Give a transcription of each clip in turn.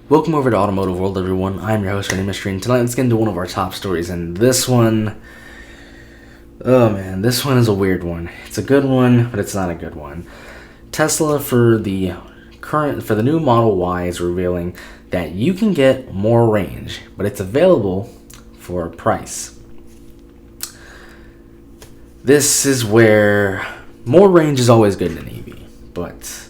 Welcome over to Automotive World, everyone. I'm your host, Randy Mystery, and tonight let's get into one of our top stories. And this one, oh man, this one is a weird one. It's a good one, but it's not a good one. Tesla for the new Model Y is revealing that you can get more range, but it's available for a price. This is where more range is always good in an EV, but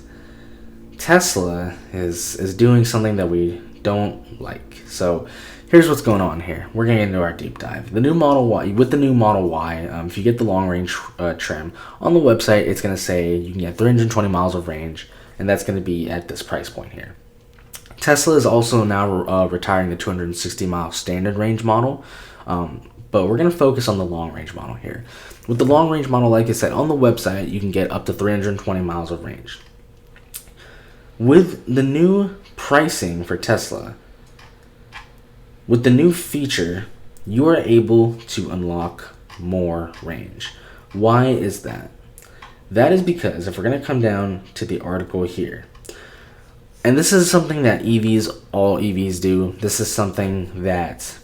Tesla is doing something that we don't like. So here's what's going on here. We're going to get into our deep dive. The new Model Y, with the new Model Y, if you get the long range trim, on the website it's going to say you can get 320 miles of range, and that's going to be at this price point here. Tesla is also now retiring the 260 mile standard range model, but we're going to focus on the long range model here. With the long range model, like I said, on the website you can get up to 320 miles of range. With the new pricing for Tesla, with the new feature, you are able to unlock more range. Why is that? That is because if we're going to come down to the article here, and this is something that all EVs do. This is something that,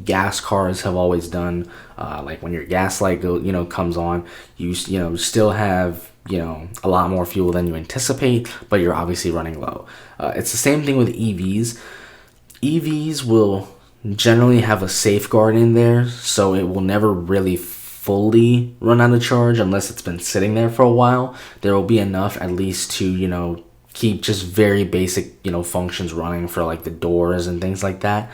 gas cars have always done. Like when your gas light comes on, you still have a lot more fuel than you anticipate, but you're obviously running low. It's the same thing with EVs. EVs will generally have a safeguard in there, so it will never really fully run out of charge unless it's been sitting there for a while. There will be enough at least to, keep just very basic, functions running for like the doors and things like that.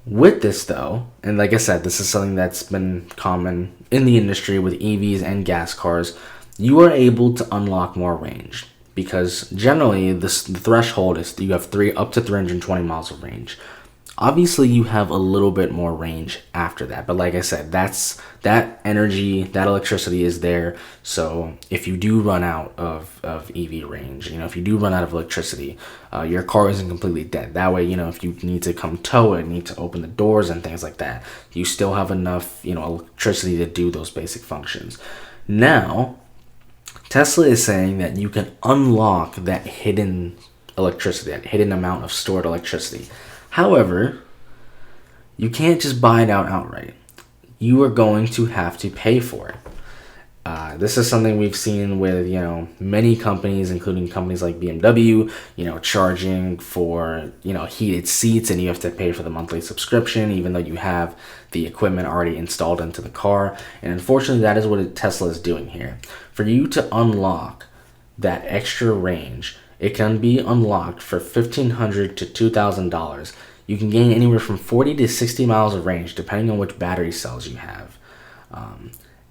With this though, and like I said, this is something that's been common in the industry with EVs and gas cars, you are able to unlock more range because generally the threshold is you have up to 320 miles of range. Obviously you have a little bit more range after that, but like I said, that energy, that electricity is there. So if you do run out of EV range, if you do run out of electricity, your car isn't completely dead. That way, if you need to come tow it, need to open the doors and things like that, you still have enough, electricity to do those basic functions. Now, Tesla is saying that you can unlock that hidden electricity, that hidden amount of stored electricity. However, you can't just buy it out outright. You are going to have to pay for it. This is something we've seen with, many companies, including companies like BMW, charging for, heated seats, and you have to pay for the monthly subscription, even though you have the equipment already installed into the car. And unfortunately, that is what Tesla is doing here. For you to unlock that extra range, it can be unlocked for $1,500 to $2,000. You can gain anywhere from 40 to 60 miles of range, depending on which battery cells you have.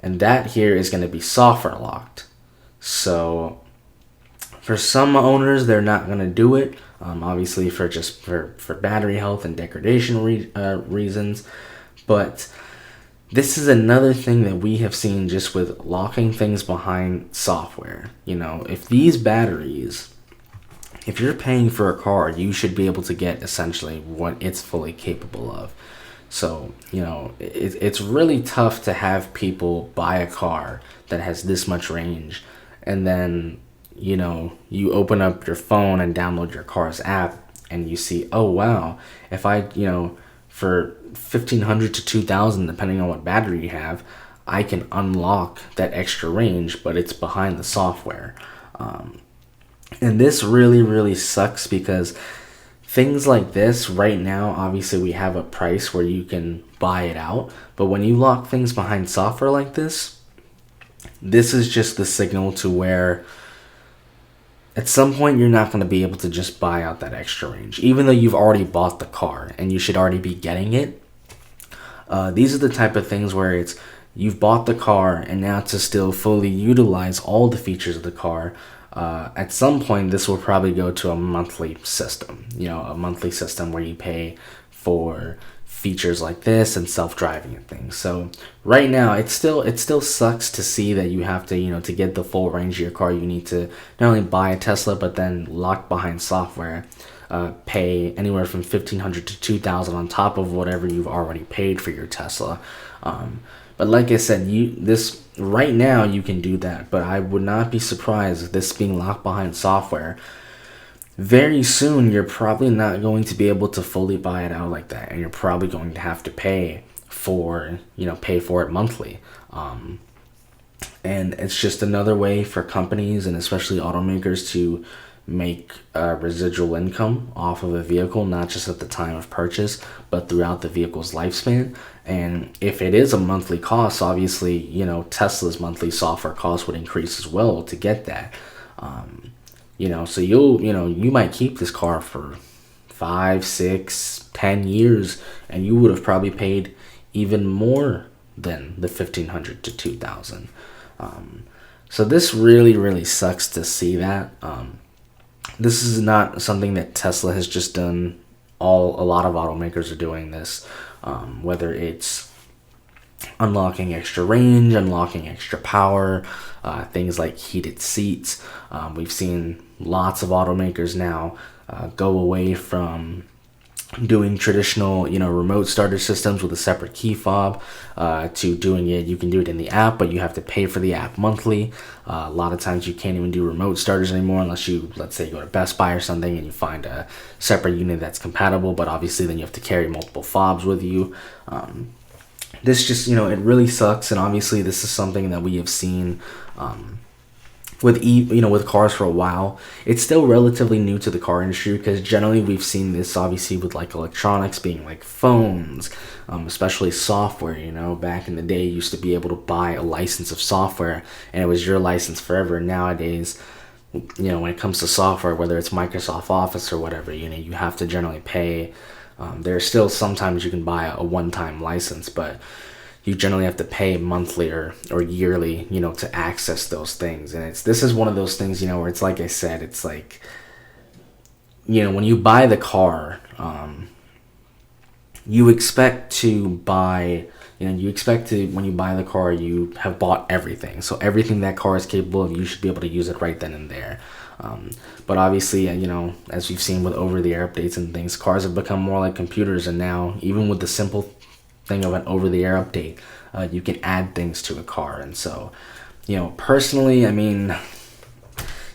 And that here is going to be software locked. So for some owners, they're not going to do it, obviously for battery health and degradation reasons. But this is another thing that we have seen just with locking things behind software. If these batteries, if you're paying for a car, you should be able to get essentially what it's fully capable of. So, it's really tough to have people buy a car that has this much range and then, you open up your phone and download your car's app and you see, oh wow, if I, for $1,500 to $2,000, depending on what battery you have, I can unlock that extra range, but it's behind the software. And this really, really sucks because things like this right now, obviously we have a price where you can buy it out. But when you lock things behind software like this is just the signal to where at some point you're not going to be able to just buy out that extra range. Even though you've already bought the car and you should already be getting it. These are the type of things where it's you've bought the car and now to still fully utilize all the features of the car, at some point this will probably go to a monthly system, a monthly system where you pay for features like this and self-driving and things. So right now it still sucks to see that you have to, to get the full range of your car, you need to not only buy a Tesla but then lock behind software, pay anywhere from $1,500 to $2,000 on top of whatever you've already paid for your Tesla. But like I said, this right now you can do that, but I would not be surprised if this being locked behind software very soon you're probably not going to be able to fully buy it out like that, and you're probably going to have to pay for it monthly. And it's just another way for companies and especially automakers to make residual income off of a vehicle, not just at the time of purchase, but throughout the vehicle's lifespan. And if it is a monthly cost, obviously, Tesla's monthly software cost would increase as well to get that. So you might keep this car for 5, 6, 10 years, and you would have probably paid even more than the 1,500 to 2,000. So this really, really sucks to see that. This is not something that Tesla has just done. A lot of automakers are doing this, whether it's unlocking extra range, unlocking extra power, things like heated seats. We've seen lots of automakers now go away from doing traditional, remote starter systems with a separate key fob to doing it. You can do it in the app, but you have to pay for the app monthly. A lot of times you can't even do remote starters anymore unless you, let's say, go to Best Buy or something and you find a separate unit that's compatible, but obviously then you have to carry multiple fobs with you. This just, it really sucks, and obviously this is something that we have seen with cars for a while. It's still relatively new to the car industry because generally we've seen this obviously with like electronics being like phones, especially software. Back in the day you used to be able to buy a license of software and it was your license forever. Nowadays, when it comes to software, whether it's Microsoft Office or whatever, you have to generally pay. There are still sometimes you can buy a one-time license, but you generally have to pay monthly or yearly, to access those things. And this is one of those things, where it's like I said, it's like, when you buy the car, you expect to buy, when you buy the car, you have bought everything. So everything that car is capable of, you should be able to use it right then and there. But obviously, as we've seen with over-the-air updates and things, cars have become more like computers. And now, even with the simple thing of an over-the-air update, you can add things to a car. And so, personally, I mean,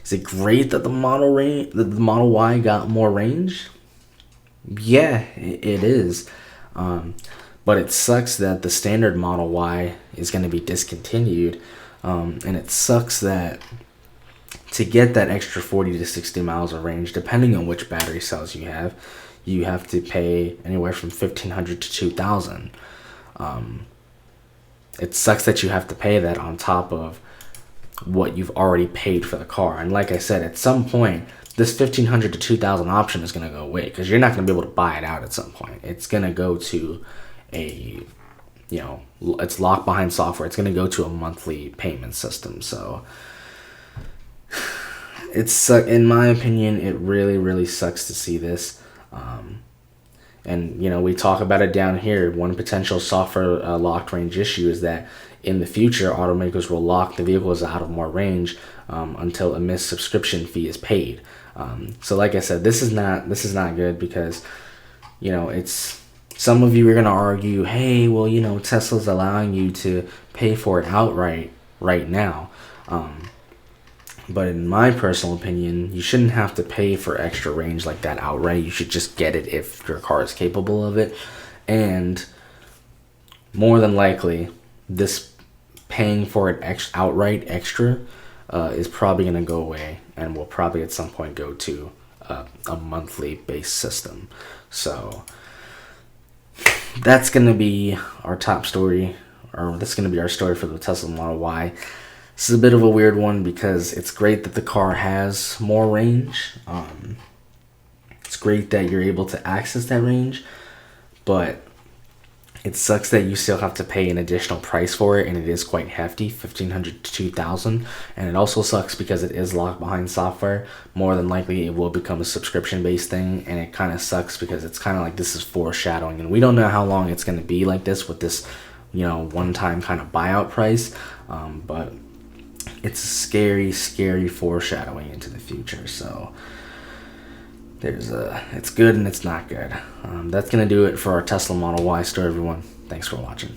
is it great that the Model Y got more range? Yeah, it is. But it sucks that the standard Model Y is going to be discontinued. And it sucks that to get that extra 40 to 60 miles of range, depending on which battery cells you have to pay anywhere from 1,500 to 2,000. It sucks that you have to pay that on top of what you've already paid for the car. And like I said, at some point, this 1,500 to 2,000 option is going to go away because you're not going to be able to buy it out at some point. It's going to go to it's locked behind software. It's going to go to a monthly payment system. So in my opinion, it really, really sucks to see this. And we talk about it down here. One potential software locked range issue is that in the future, automakers will lock the vehicles out of more range until a missed subscription fee is paid. So like I said, this is not good because it's, some of you are going to argue, hey, well, Tesla's allowing you to pay for it outright right now. But in my personal opinion, you shouldn't have to pay for extra range like that outright. You should just get it if your car is capable of it. And more than likely, this paying for it outright extra is probably going to go away and will probably at some point go to a monthly based system. So that's going to be our top story, or that's going to be our story for the Tesla Model Y. This is a bit of a weird one because it's great that the car has more range. It's great that you're able to access that range, but it sucks that you still have to pay an additional price for it, and it is quite hefty, 1,500 to 2,000. And it also sucks because it is locked behind software. More than likely, it will become a subscription-based thing, and it kind of sucks because it's kind of like this is foreshadowing, and we don't know how long it's going to be like this with this, one-time kind of buyout price. But it's a scary, scary foreshadowing into the future. So it's good and it's not good. That's going to do it for our Tesla Model Y story, everyone. Thanks for watching.